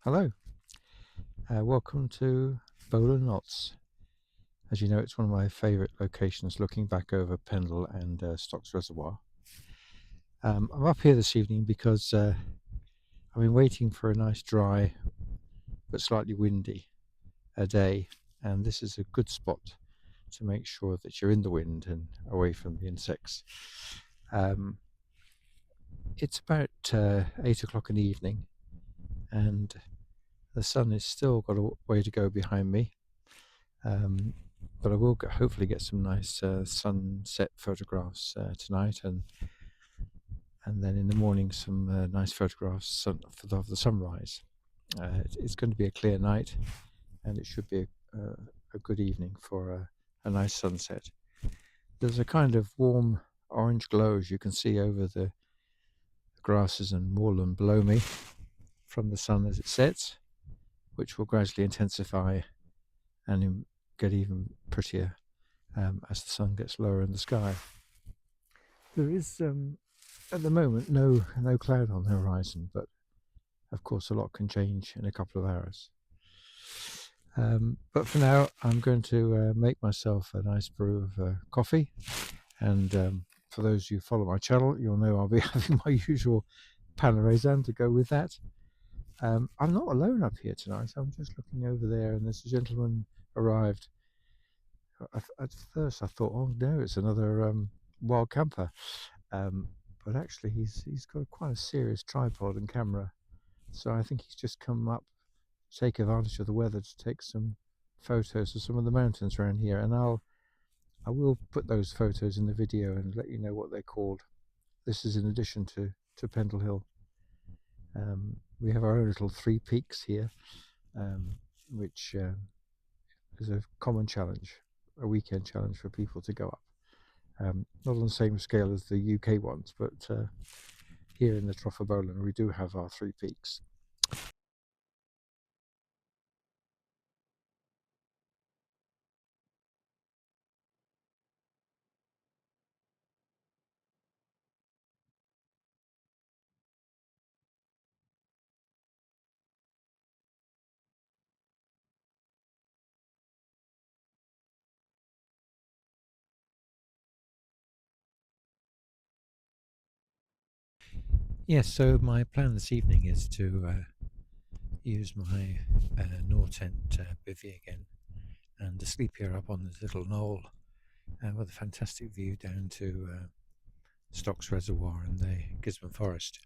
Hello, welcome to Bowland. As you know, it's one of my favourite locations looking back over Pendle and Stocks Reservoir. I'm up here this evening because I've been waiting for a nice dry but slightly windy day, and this is a good spot to make sure that you're in the wind and away from the insects. Um, it's about 8 o'clock in the evening, and the sun has still got a way to go behind me. But I will hopefully get some nice sunset photographs tonight, and then in the morning some nice photographs of the sunrise. It's going to be a clear night, and it should be a good evening for a nice sunset. There's a kind of warm orange glow, as you can see, over the grasses and moorland below me from the sun as it sets, which will gradually intensify and get even prettier as the sun gets lower in the sky. There is at the moment no cloud on the horizon, but of course a lot can change in a couple of hours. But for now, I'm going to make myself a nice brew of coffee, and for those who follow my channel, you'll know I'll be having my usual pan raisin to go with that. I'm not alone up here tonight. I'm just looking over there, and there's a gentleman arrived. At first I thought, oh no, it's another wild camper, but actually he's got quite a serious tripod and camera, so I think he's just come up to take advantage of the weather to take some photos of some of the mountains around here, and I will put those photos in the video and let you know what they're called. This is in addition to Pendle Hill. We have our own little 3 peaks here, which is a common challenge, a weekend challenge for people to go up. Not on the same scale as the UK ones, but here in the Trough of Bowland we do have our 3 peaks. Yes, so my plan this evening is to use my Nortent bivvy again, and to sleep here up on this little knoll with a fantastic view down to Stocks Reservoir and the Gisborne Forest.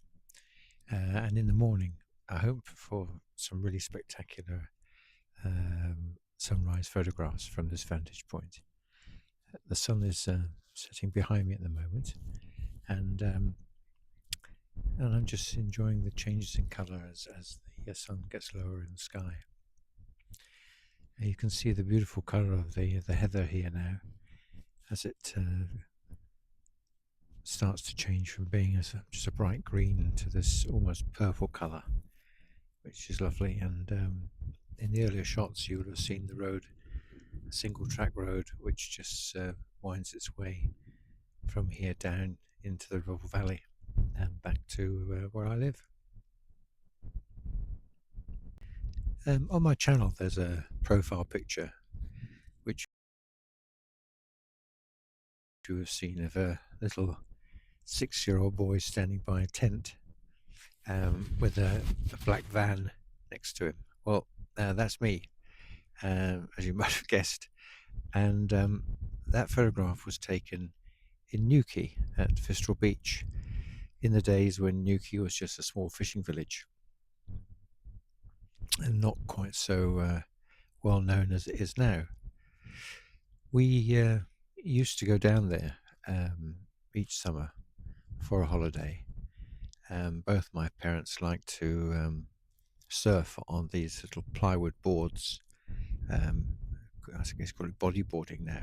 And in the morning, I hope for some really spectacular sunrise photographs from this vantage point. The sun is setting behind me at the moment, and I'm just enjoying the changes in colour as the sun gets lower in the sky. You can see the beautiful colour of the heather here now, as it starts to change from being just a bright green to this almost purple colour, which is lovely. And in the earlier shots you would have seen the road, a single track road, which just winds its way from here down into the Ribble Valley and back to where I live. On my channel there's a profile picture which you have seen of a little 6-year-old boy standing by a tent with a black van next to him. Well, that's me, as you might have guessed, and that photograph was taken in Newquay at Fistral Beach in the days when Newquay was just a small fishing village and not quite so well known as it is now. We used to go down there each summer for a holiday. Both my parents liked to surf on these little plywood boards. I think it's called bodyboarding now,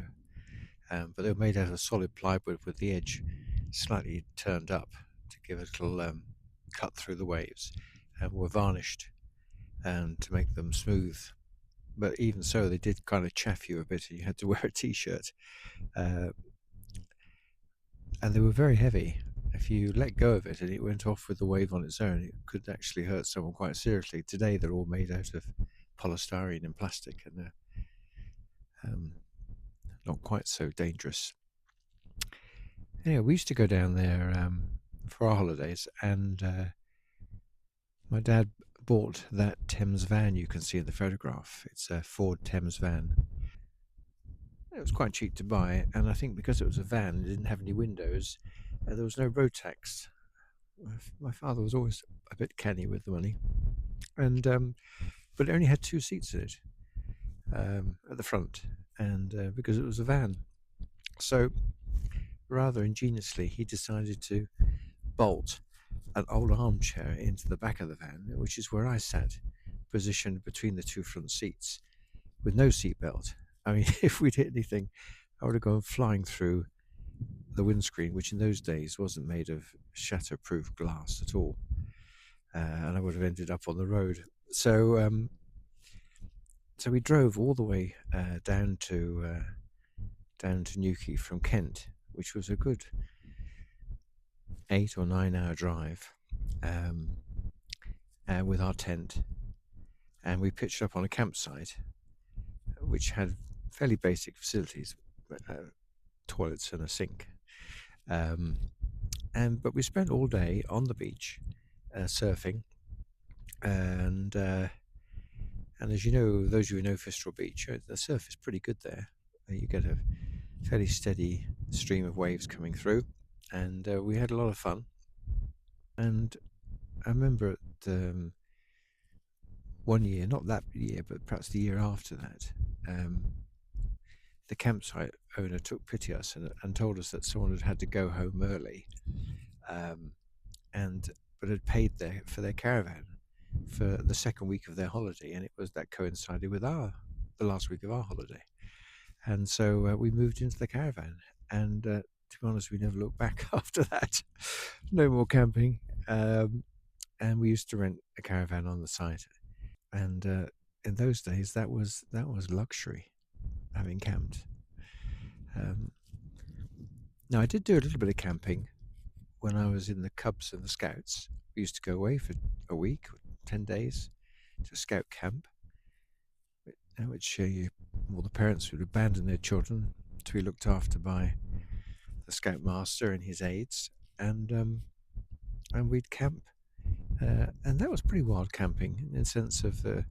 but they were made out of solid plywood with the edge slightly turned up to give a little cut through the waves, and were varnished and to make them smooth. But even so, they did kind of chaff you a bit, and you had to wear a t-shirt. And they were very heavy. if you let go of it and it went off with the wave on its own, it could actually hurt someone quite seriously. Today they're all made out of polystyrene and plastic, and they're not quite so dangerous. Anyway, we used to go down there for our holidays, and my dad bought that Thames van you can see in the photograph. It's a Ford Thames van. It was quite cheap to buy, and I think because it was a van, it didn't have any windows, there was no road tax. My father was always a bit canny with the money, and but it only had 2 seats in it at the front, and because it was a van, so rather ingeniously he decided to bolt an old armchair into the back of the van, which is where I sat, positioned between the 2 front seats, with no seatbelt. I mean, if we'd hit anything, I would have gone flying through the windscreen, which in those days wasn't made of shatterproof glass at all, and I would have ended up on the road. So we drove all the way down to Newquay from Kent, which was a good 8 or 9 hour drive, with our tent, and we pitched up on a campsite which had fairly basic facilities, toilets and a sink. But we spent all day on the beach surfing, and as you know, those of you who know Fistral Beach, the surf is pretty good there. You get a fairly steady stream of waves coming through, and we had a lot of fun. And I remember one year, not that year, but perhaps the year after that, the campsite owner took pity on us and told us that someone had had to go home early, but had paid for their caravan for the second week of their holiday, and that coincided with the last week of our holiday, and so we moved into the caravan, and to be honest, we never looked back after that. No more camping, and we used to rent a caravan on the site, and in those days that was luxury, having camped. Now I did do a little bit of camping when I was in the Cubs and the Scouts. We used to go away for a week or 10 days to scout camp, which the parents would abandon their children to be looked after by the scoutmaster and his aides, and we'd camp, and that was pretty wild camping in the sense of the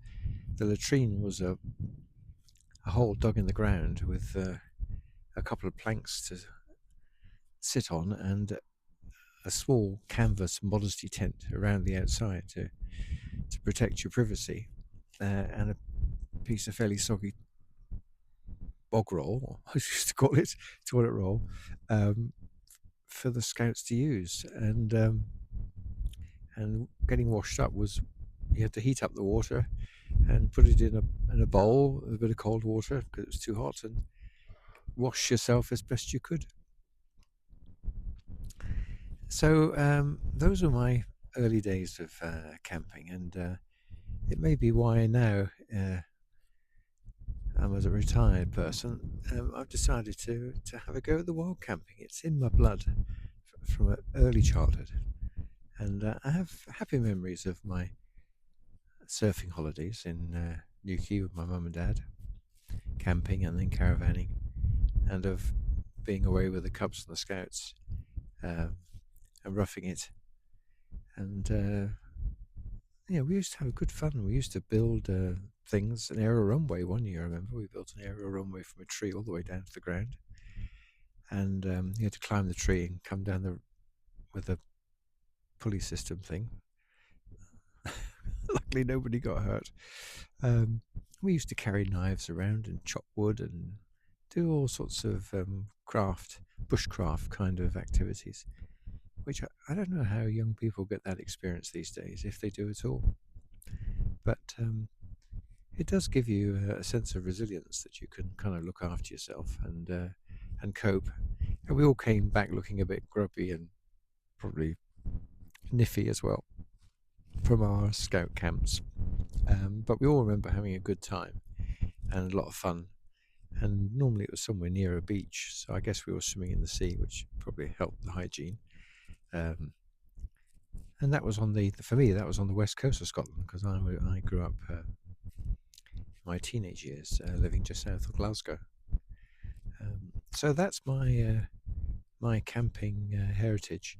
latrine was a hole dug in the ground with a couple of planks to sit on and a small canvas modesty tent around the outside to protect your privacy, and a piece of fairly soggy bog roll, or I used to call it toilet roll, for the scouts to use, and getting washed up was you had to heat up the water and put it in a bowl with a bit of cold water because it was too hot, and wash yourself as best you could. So those were my early days of camping, and it may be why now, as a retired person, I've decided to have a go at the wild camping. It's in my blood from an early childhood, and I have happy memories of my surfing holidays in Newquay with my mum and dad, camping and then caravanning, and of being away with the Cubs and the Scouts, and roughing it. And we used to have good fun. We used to build things. An aero runway one year, I remember. We built an aero runway from a tree all the way down to the ground, and you had to climb the tree and come down with a pulley system thing. Luckily, nobody got hurt. We used to carry knives around and chop wood and do all sorts of bushcraft kind of activities, which I don't know how young people get that experience these days, if they do at all. But it does give you a sense of resilience that you can kind of look after yourself and cope. And we all came back looking a bit grubby and probably niffy as well from our scout camps. But we all remember having a good time and a lot of fun. And normally it was somewhere near a beach, so I guess we were swimming in the sea, which probably helped the hygiene. And that was on for me, that was on the west coast of Scotland, because I grew up my teenage years living just south of Glasgow. So that's my camping heritage.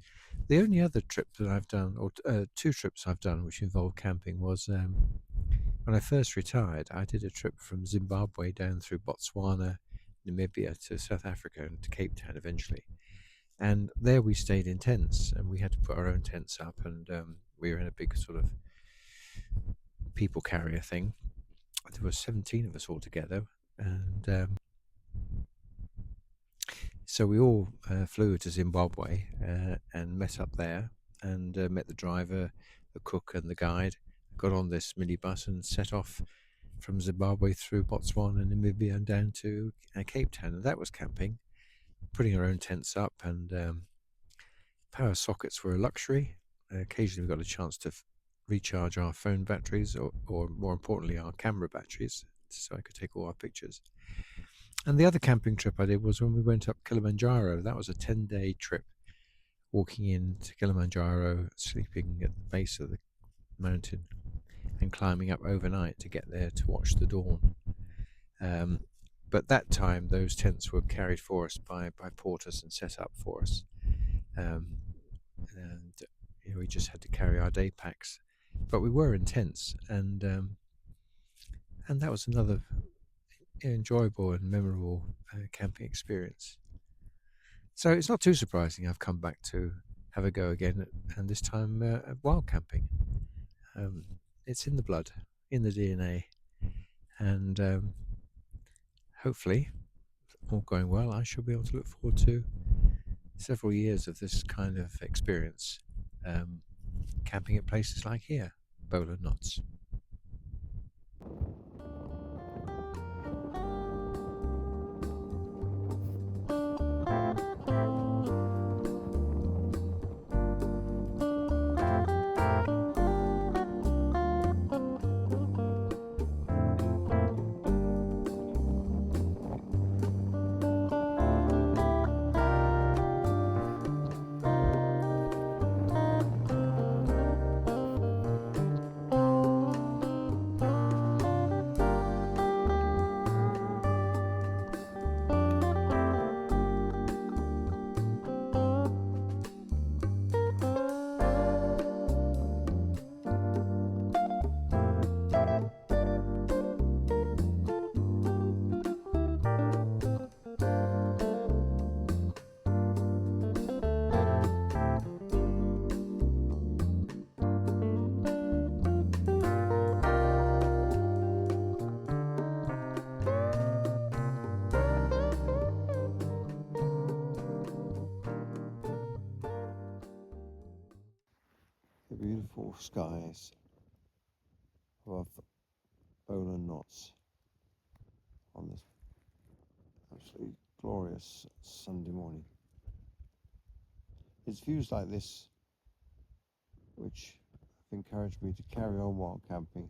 The only other trip that I've done, or two trips I've done which involved camping, was when I first retired. I did a trip from Zimbabwe down through Botswana, Namibia to South Africa and to Cape Town eventually. And there we stayed in tents, and we had to put our own tents up, and we were in a big sort of people carrier thing. There were 17 of us all together, and so we all flew to Zimbabwe and met up there, and met the driver, the cook, and the guide. Got on this minibus and set off from Zimbabwe through Botswana and Namibia and down to Cape Town. And that was camping, putting our own tents up, and power sockets were a luxury. Occasionally we got a chance to recharge our phone batteries, or more importantly our camera batteries, so I could take all our pictures. And the other camping trip I did was when we went up Kilimanjaro. That was a 10-day trip, walking into Kilimanjaro, sleeping at the base of the mountain, and climbing up overnight to get there to watch the dawn. But that time those tents were carried for us by porters and set up for us. And we just had to carry our day packs, but we were in tents, and that was another enjoyable and memorable camping experience. So it's not too surprising I've come back to have a go again, and this time wild camping. It's in the blood, in the DNA, and hopefully, all going well, I shall be able to look forward to several years of this kind of experience, camping at places like here, Bowland Knots. The beautiful skies above Bowland Knots on this absolutely glorious Sunday morning. It's views like this which have encouraged me to carry on wild camping,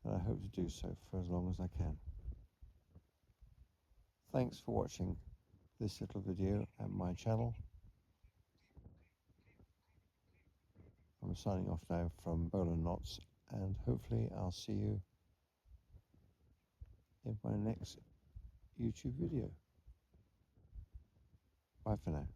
and I hope to do so for as long as I can. Thanks for watching this little video at my channel. I'm signing off now from Bowland Knots, and hopefully I'll see you in my next YouTube video. Bye for now.